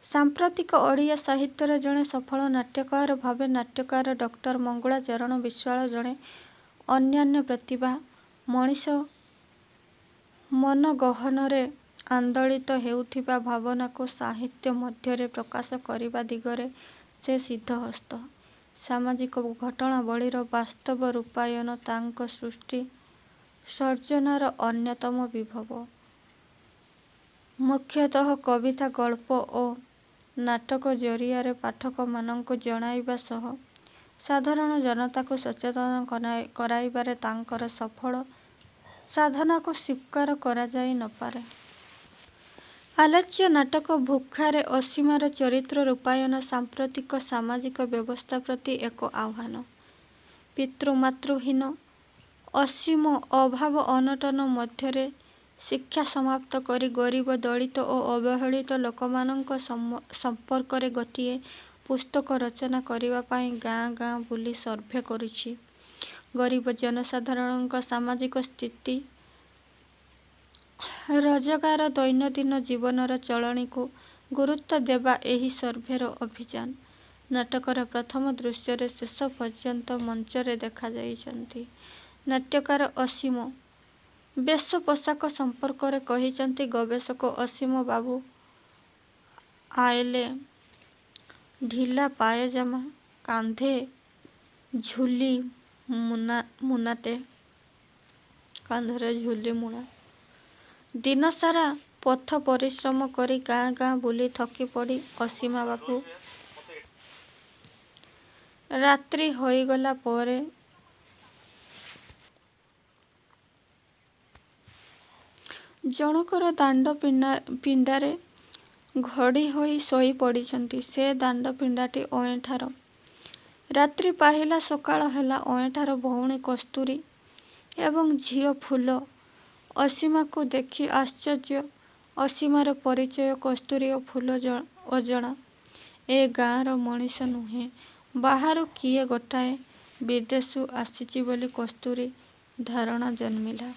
ସାମ୍ପ୍ରତିକ ଓଡ଼ିଆ ସାହିତ୍ୟର ଜଣେ ସଫଳ ନାଟ୍ୟକାର ଭାବେ ନାଟ୍ୟକାର ଡକ୍ଟର ମଙ୍ଗୁଳା ଚରଣ ବିଶ୍ୱାଳ ଜଣେ ଅନନ୍ୟ ପ୍ରତିଭା ମଣିଷ। ମନ ଗହନରେ ଆନ୍ଦୋଳିତ ହେଉଥିବା ଭାବନାକୁ ସାହିତ୍ୟ ମଧ୍ୟରେ ପ୍ରକାଶ କରିବା ଦିଗରେ ସେ ସିଦ୍ଧହସ୍ତ। ସାମାଜିକ ଘଟଣାବଳୀର ବାସ୍ତବ ରୂପାୟନ ତାଙ୍କ ସୃଷ୍ଟି ସର୍ଜନାର ଅନ୍ୟତମ ବିଭବ। ମୁଖ୍ୟତଃ କବିତା, ଗଳ୍ପ ଓ ନାଟକ ଜରିଆରେ ପାଠକମାନଙ୍କୁ ଜଣାଇବା ସହ ସାଧାରଣ ଜନତାକୁ ସଚେତନ କରାଇବାରେ ତାଙ୍କର ସଫଳ ସାଧନାକୁ ସ୍ୱୀକାର କରାଯାଇ ନପାରେ। ଆଲୋଚ୍ୟ ନାଟକ ଭୂକ୍ଷାରେ ଅସୀମାର ଚରିତ୍ର ରୂପାୟନ ସାମ୍ପ୍ରତିକ ସାମାଜିକ ବ୍ୟବସ୍ଥା ପ୍ରତି ଏକ ଆହ୍ୱାନ। ପିତୃମାତୃହୀନ ଅସୀମ ଅଭାବ ଅନଟନ ମଧ୍ୟରେ ଶିକ୍ଷା ସମାପ୍ତ କରି ଗରିବ, ଦଳିତ ଓ ଅବହେଳିତ ଲୋକମାନଙ୍କ ସମ୍ପର୍କରେ ଗୋଟିଏ ପୁସ୍ତକ ରଚନା କରିବା ପାଇଁ ଗାଁ ଗାଁ ବୁଲି ସର୍ଭେ କରୁଛି। ଗରିବ ଜନସାଧାରଣଙ୍କ ସାମାଜିକ ସ୍ଥିତି, ରୋଜଗାର, ଦୈନନ୍ଦିନ ଜୀବନର ଚଳଣିକୁ ଗୁରୁତ୍ୱ ଦେବା ଏହି ସର୍ଭେର ଅଭିଯାନ। ନାଟକର ପ୍ରଥମ ଦୃଶ୍ୟରେ ଶେଷ ପର୍ଯ୍ୟନ୍ତ ମଞ୍ଚରେ ଦେଖାଯାଇଛନ୍ତି। ନାଟ୍ୟକାର ଅସୀମ ବେଶ ପୋଷାକ ସମ୍ପର୍କରେ କହିଛନ୍ତି ଗବେଷକ ଅସୀମ ବାବୁ ଆଏଲେ ଢିଲା ପାୟଜାମା, କାନ୍ଧେ ଝୁଲି ମୁନା। ଦିନସାରା ପଥ ପରିଶ୍ରମ କରି ଗାଁ ଗାଁ ବୁଲି ଥକି ପଡ଼ି ଅସୀମା ବାବୁ ରାତ୍ରି ହୋଇଗଲା ପରେ ଜଣକର ଦାଣ୍ଡ ପିଣ୍ଡାରେ ଘୋଡ଼ି ହୋଇ ଶୋଇ ପଡ଼ିଛନ୍ତି। ସେ ଦାଣ୍ଡ ପିଣ୍ଡାଟି ଅଏଁଠାର। ରାତ୍ରି ପାହିଲା, ସକାଳ ହେଲା। ଅଏଁଠାର ଭଉଣୀ କସ୍ତୁରୀ ଏବଂ ଝିଅ ଫୁଲ ଅସୀମାକୁ ଦେଖି ଆଶ୍ଚର୍ଯ୍ୟ। ଅସୀମାର ପରିଚୟ କସ୍ତୁରୀ ଓ ଫୁଲ ଅଜଣା। ଏ ଗାଁର ମଣିଷ ନୁହେଁ, ବାହାରୁ କିଏ ଗୋଟାଏ ବିଦେଶରୁ ଆସିଛି ବୋଲି କସ୍ତୁରୀ ଧାରଣା ଜନ୍ମିଲା।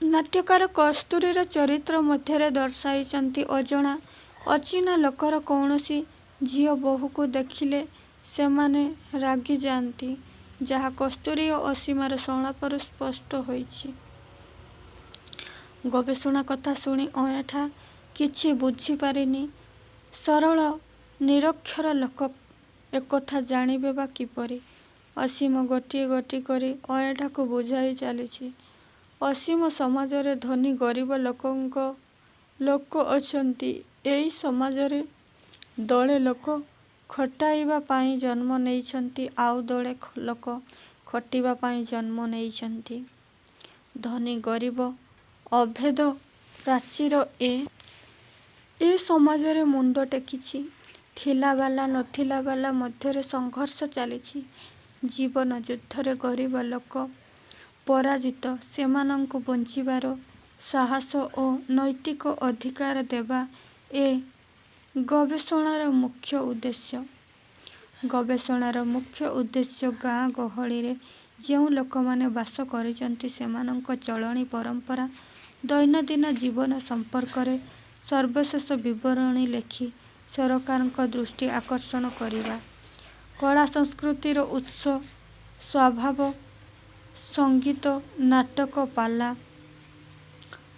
ନାଟ୍ୟକାର କସ୍ତୁରୀର ଚରିତ୍ର ମଧ୍ୟରେ ଦର୍ଶାଇଛନ୍ତି ଅଜଣା ଅଚିହ୍ନା ଲୋକର କୌଣସି ଝିଅ ବୋହୂକୁ ଦେଖିଲେ ସେମାନେ ରାଗିଯାଆନ୍ତି, ଯାହା କସ୍ତୁରୀ ଓ ଅସୀମାର ସଂଳାପରୁ ସ୍ପଷ୍ଟ ହୋଇଛି। ଗବେଷଣା କଥା ଶୁଣି ଅଏଁଠା କିଛି ବୁଝିପାରିନି। ସରଳ ନିରକ୍ଷର ଲୋକ ଏକଥା ଜାଣିବେ ବା କିପରି? ଅସୀମ ଗୋଟି ଗୋଟି କରି ଅଏଁଠାକୁ ବୁଝାଇ ଚାଲିଛି। ଅସୀମ ସମାଜରେ ଧନୀ ଗରିବ ଲୋକ ଅଛନ୍ତି। ଏଇ ସମାଜରେ ଦଳେ ଲୋକ ଖଟାଇବା ପାଇଁ ଜନ୍ମ ନେଇଛନ୍ତି, ଆଉ ଦଳେ ଲୋକ ଖଟିବା ପାଇଁ ଜନ୍ମ ନେଇଛନ୍ତି। ଧନୀ ଗରିବ ଅଭେଦ ପ୍ରାଚୀର ଏ ସମାଜରେ ମୁଣ୍ଡ ଟେକିଛି। ଥିଲାବାଲା ନଥିଲାବାଲା ମଧ୍ୟରେ ସଂଘର୍ଷ ଚାଲିଛି। ଜୀବନ ଯୁଦ୍ଧରେ ଗରିବ ଲୋକ ପରାଜିତ। ସେମାନଙ୍କୁ ବଞ୍ଚିବାର ସାହସ ଓ ନୈତିକ ଅଧିକାର ଦେବା ଏ ଗବେଷଣାର ମୁଖ୍ୟ ଉଦ୍ଦେଶ୍ୟ। ଗବେଷଣାର ମୁଖ୍ୟ ଉଦ୍ଦେଶ୍ୟ ଗାଁ ଗହଳିରେ ଯେଉଁ ଲୋକମାନେ ବାସ କରିଛନ୍ତି ସେମାନଙ୍କ ଚଳଣି, ପରମ୍ପରା, ଦୈନନ୍ଦିନ ଜୀବନ ସମ୍ପର୍କରେ ସବିଶେଷ ବିବରଣୀ ଲେଖି ସରକାରଙ୍କ ଦୃଷ୍ଟି ଆକର୍ଷଣ କରିବା। କଳା ସଂସ୍କୃତିର ଉତ୍ସ, ସ୍ୱଭାବ, ସଙ୍ଗୀତ, ନାଟକ, ପାଲା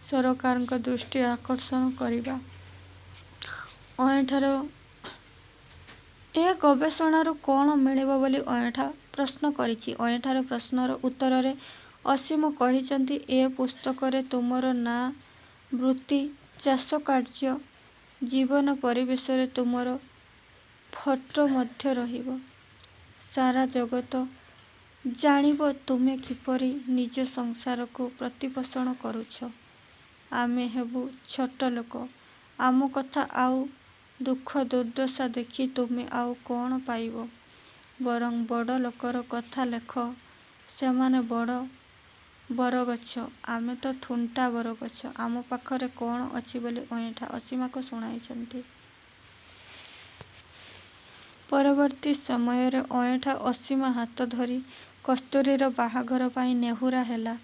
ସରକାରଙ୍କ ଦୃଷ୍ଟି ଆକର୍ଷଣ କରିବା। ଅଏଁଠାର ଏ ଗବେଷଣାରୁ କ'ଣ ମିଳିବ ବୋଲି ଅଏଁଠା ପ୍ରଶ୍ନ କରିଛି। ଅଏଁଠାର ପ୍ରଶ୍ନର ଉତ୍ତରରେ ଅସୀମ କହିଛନ୍ତି, ଏ ପୁସ୍ତକରେ ତୁମର ନାଁ, ବୃତ୍ତି, ଚାଷ କାର୍ଯ୍ୟ, ଜୀବନ ପରିବେଶରେ ତୁମର ଫଟୋ ମଧ୍ୟ ରହିବ। ସାରା ଜଗତ ଜାଣିବ ତୁମେ କିପରି ନିଜ ସଂସାରକୁ ପ୍ରତିପୋଷଣ କରୁଛ। ଆମେ ହେବୁ ଛୋଟ ଲୋକ। ଆମ କଥା ଆଉ ଦୁଃଖ ଦୁର୍ଦ୍ଦଶା ଦେଖି ତୁମେ ଆଉ କ'ଣ ପାଇବ? ବରଂ ବଡ଼ ଲୋକର କଥା ଲେଖ। ସେମାନେ ବଡ଼ ବରଗଛ, ଆମେ ତ ଥୁଣ୍ଟା ବରଗଛ। ଆମ ପାଖରେ କ'ଣ ଅଛି ବୋଲି ଅଏଁଠା ଅସୀମାକୁ ଶୁଣାଇଛନ୍ତି। ପରବର୍ତ୍ତୀ ସମୟରେ ଅଏଁଠା ଅସୀମା ହାତ ଧରି କସ୍ତୁରୀର ବାହାଘର ପାଇଁ ନେହୁରା ହେଲା।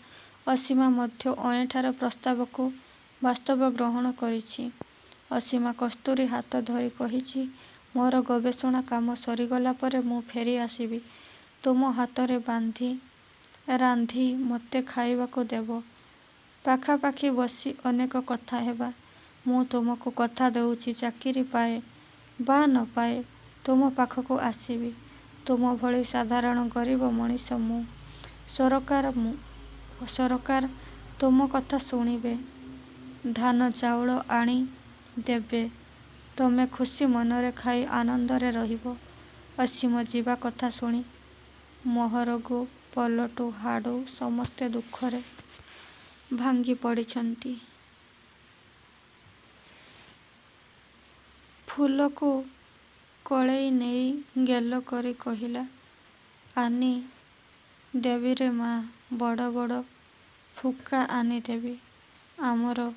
ଅସୀମା ମଧ୍ୟ ଅଏଁଠାର ପ୍ରସ୍ତାବକୁ ବାସ୍ତବ ଗ୍ରହଣ କରିଛି। ଅସୀମା କସ୍ତୁରୀ ହାତ ଧରି କହିଛି, ମୋର ଗବେଷଣା କାମ ସରିଗଲା ପରେ ମୁଁ ଫେରି ଆସିବି। ତୁମ ହାତରେ ବାନ୍ଧି ରାନ୍ଧି ମୋତେ ଖାଇବାକୁ ଦେବ। ପାଖାପାଖି ବସି ଅନେକ କଥା ହେବା। ମୁଁ ତୁମକୁ କଥା ଦେଉଛି, ଚାକିରି ପାଏ ବା ନ ପାଏ ତୁମ ପାଖକୁ ଆସିବି। ତୁମ ଭଳି ସାଧାରଣ ଗରିବ ମଣିଷ ମୁଁ। ସରକାର ତୁମ କଥା ଶୁଣିବେ, ଧାନ ଚାଉଳ ଆଣି ଦେବେ। ତମେ ଖୁସି ମନରେ ଖାଇ ଆନନ୍ଦରେ ରହିବ। ଅସୀମ ଯିବା କଥା ଶୁଣି ମହରଗୁ, ପଲଟୁ, ହାଡ଼ୁ ସମସ୍ତେ ଦୁଃଖରେ ଭାଙ୍ଗି ପଡ଼ିଛନ୍ତି। ଫୁଲକୁ କଳେଇ ନେଇ ଗେଲ କରି କହିଲା, ଆନି ଦେବିରେ ମା, ବଡ଼ ବଡ଼ ଫୁକା ଆନି ଦେବି। ଆମର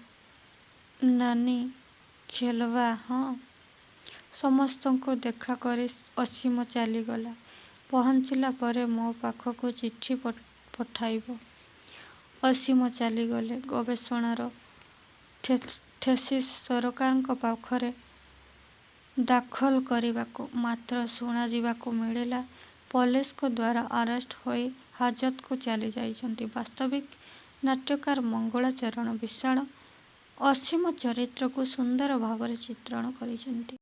ନାନୀ ଖେଲବା। ହଁ। ସମସ୍ତଙ୍କୁ ଦେଖା କରି ଅସୀମ ଚାଲିଗଲା। ପହଞ୍ଚିଲା ପରେ ମୋ ପାଖକୁ ଚିଠି ପଠାଇବ। ଅସୀମ ଚାଲିଗଲେ ଗବେଷଣାର ଥେସିସ୍ ସରକାରଙ୍କ ପାଖରେ ଦାଖଲ କରିବାକୁ। ମାତ୍ର ଶୁଣାଯିବାକୁ ମିଳିଲା ପୋଲିସଙ୍କ ଦ୍ୱାରା ଆରେଷ୍ଟ ହୋଇ ହାଜତକୁ ଚାଲି ଯାଇଛନ୍ତି। ବାସ୍ତବିକ ନାଟ୍ୟକାର ମଙ୍ଗଳାଚରଣ ବିଶାଳ ଅସୀମ ଚରିତ୍ରକୁ ସୁନ୍ଦର ଭାବରେ ଚିତ୍ରଣ କରିଛନ୍ତି।